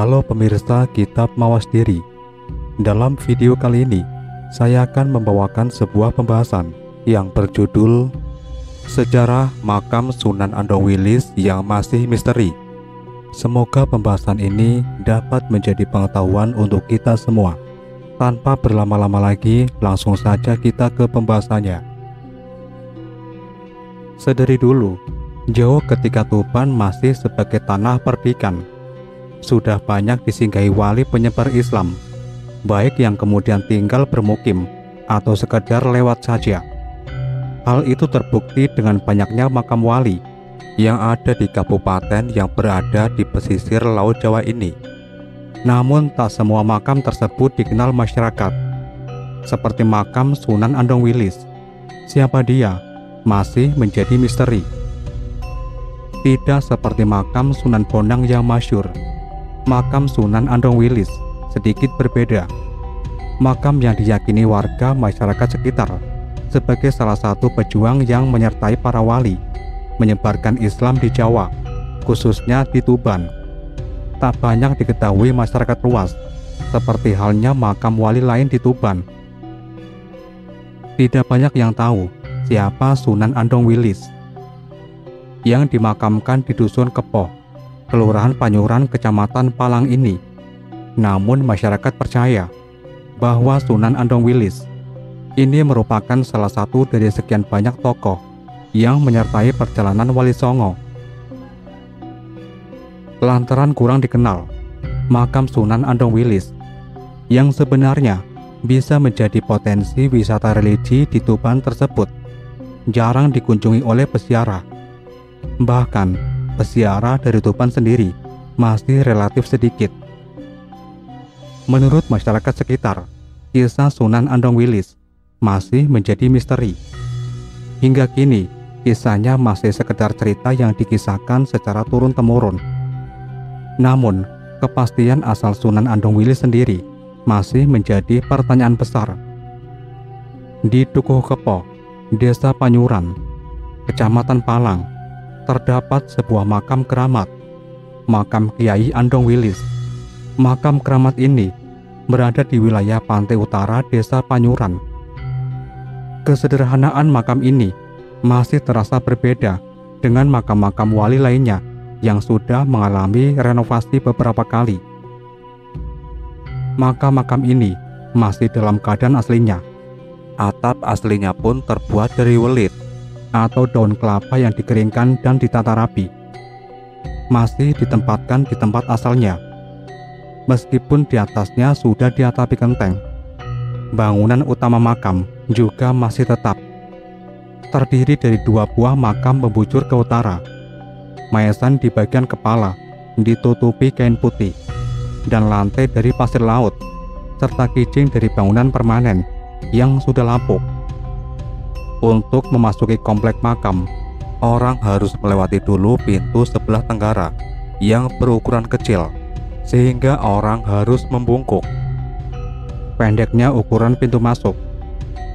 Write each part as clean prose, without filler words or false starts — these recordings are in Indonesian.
Halo pemirsa Kitab Mawas Diri. Dalam video kali ini, saya akan membawakan sebuah pembahasan yang berjudul Sejarah Makam Sunan Andong Wilis yang masih misteri. Semoga pembahasan ini dapat menjadi pengetahuan untuk kita semua. Tanpa berlama-lama lagi, langsung saja kita ke pembahasannya. Sedari dulu, jauh ketika Tuban masih sebagai tanah perdikan, sudah banyak disinggahi wali penyebar Islam, baik yang kemudian tinggal bermukim atau sekedar lewat saja. Hal itu terbukti dengan banyaknya makam wali yang ada di kabupaten yang berada di pesisir Laut Jawa ini. Namun tak semua makam tersebut dikenal masyarakat. Seperti makam Sunan Andong Wilis, siapa dia masih menjadi misteri. Tidak seperti makam Sunan Bonang yang masyhur, makam Sunan Andong Wilis sedikit berbeda. Makam yang diyakini warga masyarakat sekitar sebagai salah satu pejuang yang menyertai para wali menyebarkan Islam di Jawa, khususnya di Tuban. Tak banyak diketahui masyarakat luas, seperti halnya makam wali lain di Tuban. Tidak banyak yang tahu siapa Sunan Andong Wilis yang dimakamkan di Dusun Kepoh, Kelurahan Panyuran, Kecamatan Palang ini. Namun masyarakat percaya bahwa Sunan Andong Wilis ini merupakan salah satu dari sekian banyak tokoh yang menyertai perjalanan Wali Songo. Lantaran kurang dikenal, makam Sunan Andong Wilis yang sebenarnya bisa menjadi potensi wisata religi di Tuban tersebut jarang dikunjungi oleh peziarah. Bahkan peziarah dari Tuban sendiri masih relatif sedikit. Menurut masyarakat sekitar, kisah Sunan Andong Wilis masih menjadi misteri. Hingga kini, kisahnya masih sekedar cerita yang dikisahkan secara turun-temurun. Namun, kepastian asal Sunan Andong Wilis sendiri masih menjadi pertanyaan besar. Di Dukuh Kepoh, Desa Panyuran, Kecamatan Palang, terdapat sebuah makam keramat, makam Kiai Andong Wilis. Makam keramat ini berada di wilayah pantai utara Desa Panyuran. Kesederhanaan makam ini masih terasa berbeda dengan makam-makam wali lainnya yang sudah mengalami renovasi beberapa kali. Makam-makam ini masih dalam keadaan aslinya. Atap aslinya pun terbuat dari welit atau daun kelapa yang dikeringkan dan ditata rapi. Masih ditempatkan di tempat asalnya, meskipun di atasnya sudah diatapi genteng. Bangunan utama makam juga masih tetap terdiri dari dua buah makam membujur ke utara. Maesan di bagian kepala ditutupi kain putih, dan lantai dari pasir laut, serta kijing dari bangunan permanen yang sudah lapuk. Untuk memasuki komplek makam, orang harus melewati dulu pintu sebelah tenggara yang berukuran kecil, sehingga orang harus membungkuk. Pendeknya ukuran pintu masuk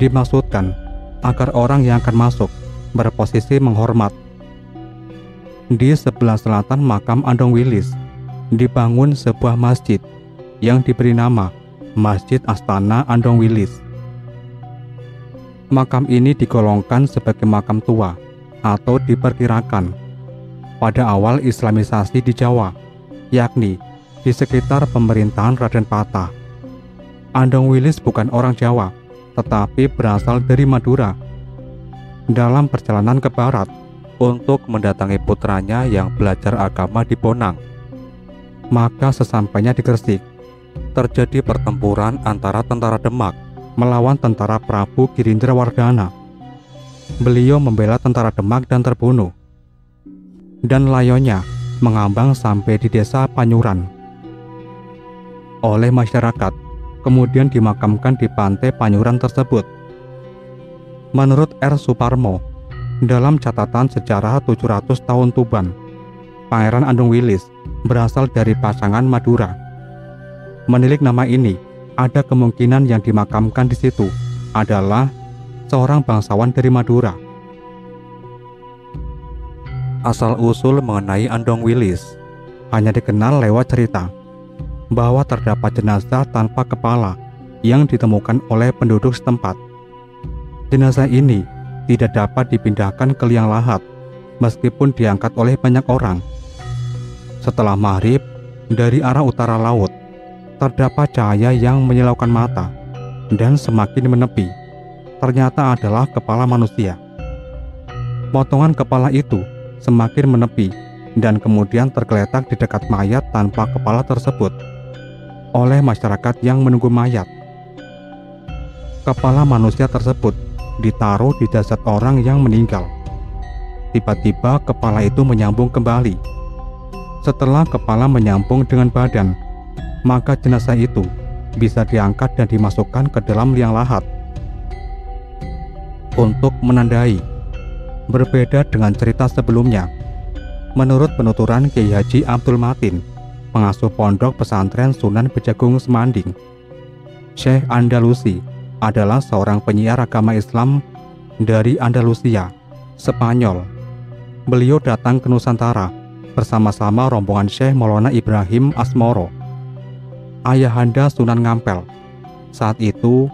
dimaksudkan agar orang yang akan masuk berposisi menghormat. Di sebelah selatan makam Andong Wilis dibangun sebuah masjid yang diberi nama Masjid Astana Andong Wilis. Makam ini digolongkan sebagai makam tua atau diperkirakan pada awal Islamisasi di Jawa, yakni di sekitar pemerintahan Raden Patah. Andong Wilis bukan orang Jawa, tetapi berasal dari Madura. Dalam perjalanan ke barat untuk mendatangi putranya yang belajar agama di Bonang, maka sesampainya di Gresik, terjadi pertempuran antara tentara Demak melawan tentara Prabu Girindrawardhana. Beliau membela tentara Demak dan terbunuh, dan layonnya mengambang sampai di Desa Panyuran. Oleh masyarakat, kemudian dimakamkan di pantai Panyuran tersebut. Menurut R. Suparmo, dalam catatan sejarah 700 tahun Tuban, Pangeran Andong Wilis berasal dari Pasangan Madura. Menilik nama ini, ada kemungkinan yang dimakamkan di situ adalah seorang bangsawan dari Madura. Asal-usul mengenai Andong Wilis hanya dikenal lewat cerita. bahwa terdapat jenazah tanpa kepala yang ditemukan oleh penduduk setempat. Jenazah ini tidak dapat dipindahkan ke liang lahat meskipun diangkat oleh banyak orang. Setelah maghrib, dari arah utara laut terdapat cahaya yang menyilaukan mata dan semakin menepi. Ternyata adalah kepala manusia. Potongan kepala itu semakin menepi dan kemudian tergeletak di dekat mayat tanpa kepala tersebut oleh masyarakat yang menunggu mayat. Kepala manusia tersebut ditaruh di jasad orang yang meninggal. Tiba-tiba kepala itu menyambung kembali. Setelah kepala menyambung dengan badan, maka jenazah itu bisa diangkat dan dimasukkan ke dalam liang lahat. Untuk menandai, berbeda dengan cerita sebelumnya, menurut penuturan Kiai Haji Abdul Matin, pengasuh pondok pesantren Sunan Bejagung Semanding, Syekh Andalusi adalah seorang penyiar agama Islam dari Andalusia, Spanyol. Beliau datang ke Nusantara bersama-sama rombongan Syekh Maulana Ibrahim Asmoro, ayahanda Sunan Ngampel. Saat itu,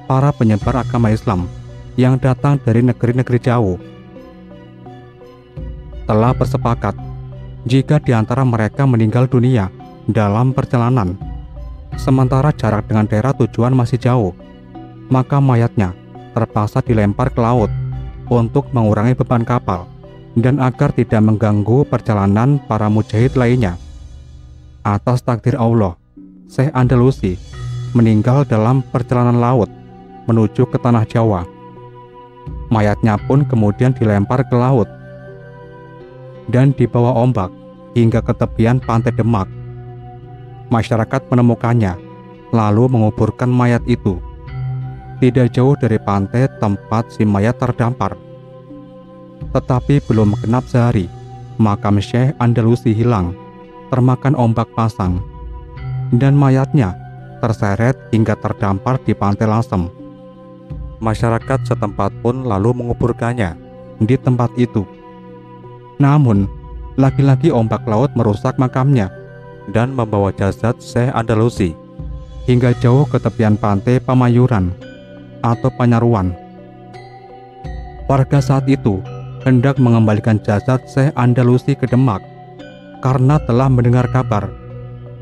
para penyebar agama Islam yang datang dari negeri-negeri jauh telah bersepakat jika di antara mereka meninggal dunia dalam perjalanan, sementara jarak dengan daerah tujuan masih jauh, maka mayatnya terpaksa dilempar ke laut untuk mengurangi beban kapal dan agar tidak mengganggu perjalanan para mujahid lainnya. Atas takdir Allah, Syekh Andalusi meninggal dalam perjalanan laut menuju ke tanah Jawa. Mayatnya pun kemudian dilempar ke laut dan dibawa ombak hingga ke tepian pantai Demak. Masyarakat menemukannya lalu menguburkan mayat itu tidak jauh dari pantai tempat si mayat terdampar. Tetapi belum genap sehari, makam Syekh Andalusi hilang, termakan ombak pasang, dan mayatnya terseret hingga terdampar di pantai Lasem. Masyarakat setempat pun lalu menguburkannya di tempat itu. Namun, lagi-lagi ombak laut merusak makamnya dan membawa jasad Syekh Andalusi hingga jauh ke tepian pantai Pamayuran atau Panyaruan. Warga saat itu hendak mengembalikan jasad Syekh Andalusi ke Demak karena telah mendengar kabar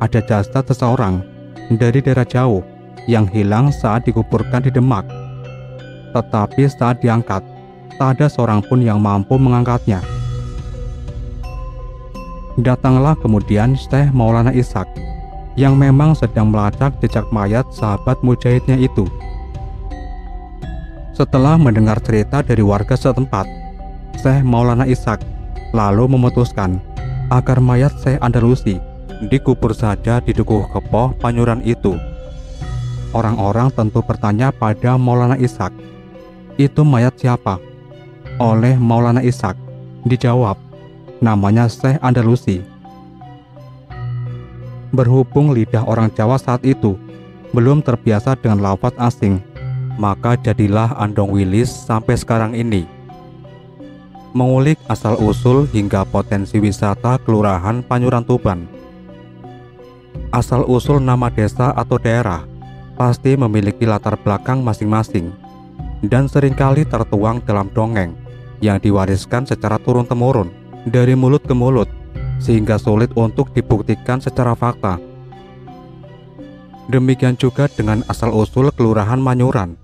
ada jasad seseorang dari daerah jauh yang hilang saat dikuburkan di Demak. Tetapi saat diangkat, tak ada seorang pun yang mampu mengangkatnya. Datanglah kemudian Syekh Maulana Ishaq yang memang sedang melacak jejak mayat sahabat mujahidnya itu. Setelah mendengar cerita dari warga setempat, Syekh Maulana Ishaq lalu memutuskan agar mayat Syekh Andalusi dikubur saja di Dukuh Kepoh Panjuran itu. Orang-orang tentu bertanya pada Maulana Ishaq, "Itu mayat siapa?" Oleh Maulana Ishaq dijawab, "Namanya Syekh Andalusi." Berhubung lidah orang Jawa saat itu belum terbiasa dengan lafaz asing, maka jadilah andong wilis sampai sekarang ini. Mengulik asal-usul hingga potensi wisata Kelurahan Panjuran Tuban. Asal-usul nama desa atau daerah pasti memiliki latar belakang masing-masing dan seringkali tertuang dalam dongeng yang diwariskan secara turun-temurun dari mulut ke mulut sehingga sulit untuk dibuktikan secara fakta. Demikian juga dengan asal-usul Kelurahan Manyuran.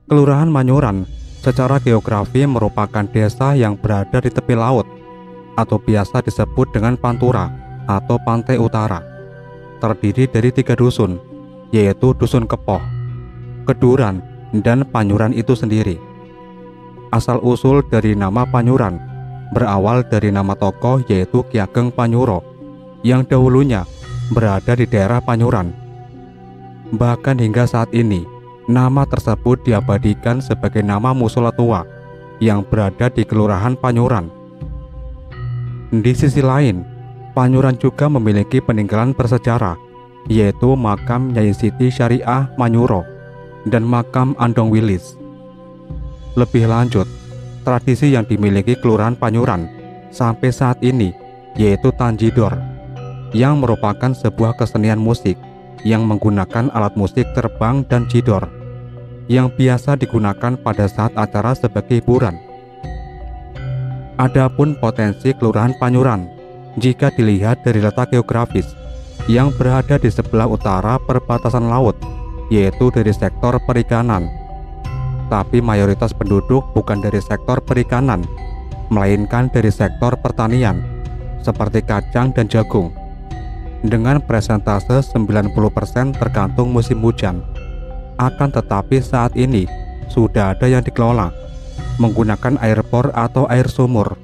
Kelurahan Manyuran secara geografi merupakan desa yang berada di tepi laut atau biasa disebut dengan Pantura atau Pantai Utara. Terdiri dari 3 dusun, yaitu Dusun Kepoh, Keduran, dan Panjuran itu sendiri. Asal-usul dari nama Panjuran berawal dari nama tokoh yaitu Ki Ageng Panyuro yang dahulunya berada di daerah Panjuran. Bahkan hingga saat ini, nama tersebut diabadikan sebagai nama musola tua yang berada di Kelurahan Panjuran. Di sisi lain, Panjuran juga memiliki peninggalan bersejarah, yaitu makam Nyai Siti Syariah Manyuro dan makam Andong Wilis. Lebih lanjut, tradisi yang dimiliki Kelurahan Panjuran sampai saat ini yaitu Tanjidor, yang merupakan sebuah kesenian musik yang menggunakan alat musik terbang dan cidor yang biasa digunakan pada saat acara sebagai hiburan. Adapun potensi Kelurahan Panyuran jika dilihat dari letak geografis yang berada di sebelah utara perbatasan laut, yaitu dari sektor perikanan. Tapi mayoritas penduduk bukan dari sektor perikanan, melainkan dari sektor pertanian, seperti kacang dan jagung, dengan presentase 90% tergantung musim hujan. Akan tetapi saat ini sudah ada yang dikelola menggunakan air bor atau air sumur.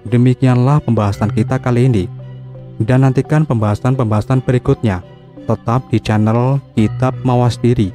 Demikianlah pembahasan kita kali ini, dan nantikan pembahasan-pembahasan berikutnya tetap di channel Kitab Mawas Diri.